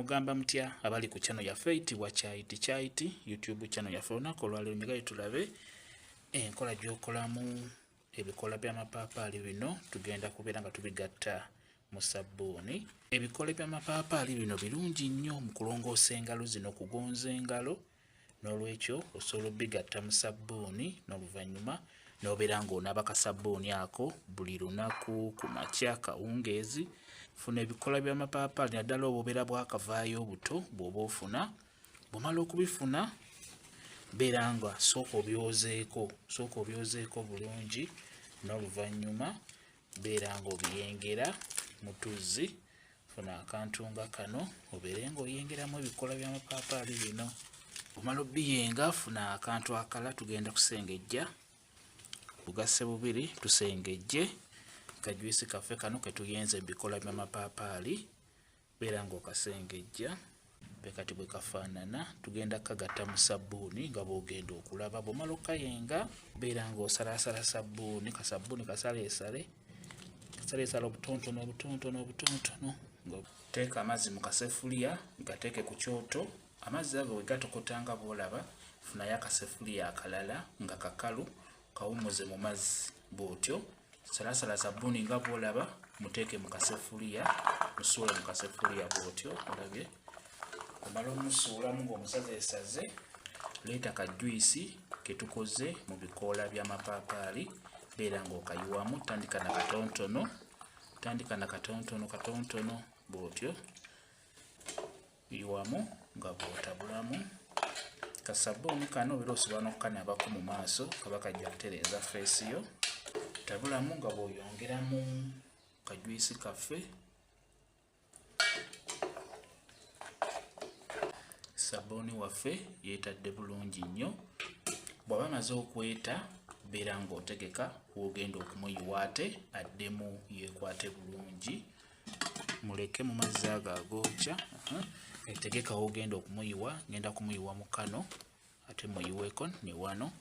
Mugamba mutya abali ku channel yaffe eyitibwa Kyaiti YouTube channel yaffe. Olunaku olwaleero nyigayo tulabe enkola gy'okolamu ebikola by'amapaapaali bino tugenda kubeera nga tubigatta mu sabbuuni. Ebikola by'amapaapaali bino birungi nnyo mu kulongoosa engalo zino, kugonza engalo, n'olwekyo osobola obigatta mu sabbuuni n'oluvannyuma n'obeera ng'onaaba kasabbuuni ako buli lunaku ku makya kawungeezi. Funa ebikola by'amapaapaali naddala obubeera bwakavaayo obuto bw'oba ofuna. Bw'omala okubifuna beera nga sooka obyozeeko bulungi, n'oluvannyuma beera ng'obiyengera mu tuzzi. Funa akantu nga kano obeere ng'oyengeramu ebikola by'amapaapaali bino. Bw'omala obiyenga funa akantu akala tugenda kusengejja. Bugasse bubiri tusengejje kajuisi kaffe kano ke tuyenze ebikola by'amapaapaali. Beera ng'okasengejja be kati bwe kafaanana. Tugenda kagatta mu sabbuuni nga bw'ogenda okulaba. Bw'omala okayenga beera ng'osalaasala sabbuuni, kasabbuuni kasaleesale obutontono. Teeka amazzi mu kasefuliya, gateeke ku kyoto. Amazzi ago bwe gatokota nga bw'olaba, funayo akasefuliya akalala nga kakalu, kawummuze mu mazzi bw'otyo. Salasala sabbuuni nga bw'olaba, muteeke mu kasefuliya, musuule mu kasefuliya bw'otyo. Olabye omala omusuulamu ng'omusazeesaze, leeta ka juice ke tukoze mu bikoola by'amapaapaali. Beera ng'okayiwamu, tandika na katonotono bw'otyo. Yiwamu nga bw'otabulamu. Kasabbuuni kano obeera osobola n'okukanabako mu maaso kaba kajja kutereeza feesi yo. Tabulamu nga bw'oyongeramu kajuisi kaffe. Sabbuuni waffe yeetadde bulungi nnyo. Bw'aba amaze okweta beera ng'otegeka w'ogenda okumuyiwa ate addemu yeekwate bulungi. Muleke mu mazzi ago agookya. Etegeka w'ogenda okumuyiwa. Ngenda kumuyiwa mu kano ate muyiweeko ne wano.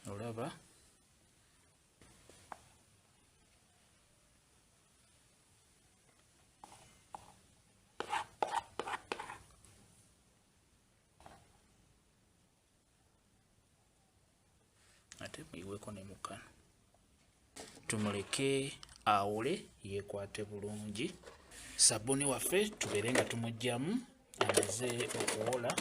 Olaba ate muyiweeko ne mu kano. Tumuleke awule yeekwate bulungi. Sabbuuni waffe tubeere nga tumuggyamu amaze okuwola.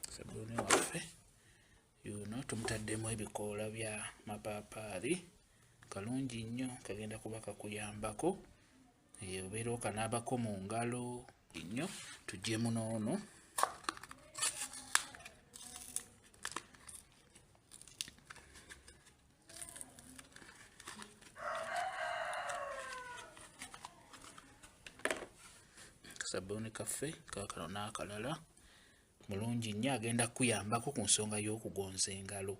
Sabbuuni waffe yuno tumutaddemu ebikoola bya mapaapaali. Kalungi nnyo, kagenda kuba kakuyambako. Obeera okanaabako mu ngalo nnyo. Tuggyemu n'ono. Sabbuuni kaffe kaakano n'akalala mulungi nnyo, agenda kukuyambako ku nsonga y'okugonza engalo.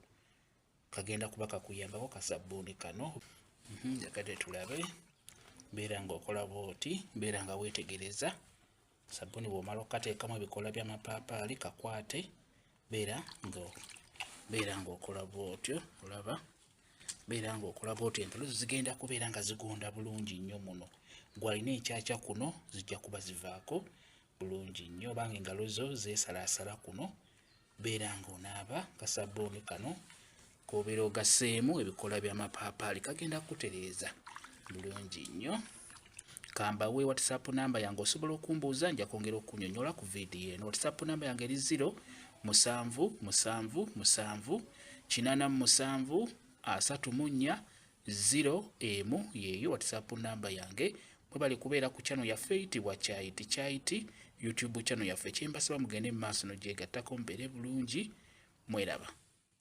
Kagenda kuba kakuyambako kasabbuuni kano. Jakate tulabe. Beera ng'okola bw'oti, beera nga weetegereza. Sabbuuni bw'omala okukateekamu ebikoola by'amapaapaali kakwate. Beera ng'okola bw'otyo. Olaba beera ng'okola bw'otyo. Engalo zo zigenda kubeera nga zigonda bulungi nnyo muno. Gw'alina ekyakya kuno zijja kuba zivaako bulungi nnyo. Obanga engalo zo zeesalaasala kuno, beera ng'onaaba kasabbuuni kano k'obeera ogasseemu ebikoola by'amapaapaali. Kagenda kutereeza bulungi nnyo. Kambawe WhatsApp namba yange osobola okumbuuza, nja kwongera okunnyonnyola ku viidiyo eno. WhatsApp namba yange eri 0778734 yeeyo WhatsApp namba yange. Bwe bali kubeera ku channel yaffe eyitibwa Kyaiti YouTube channel yaffe. Kyembasaba mugende mu maaso n'ogyegattako mubeere bulungi. Mweraba.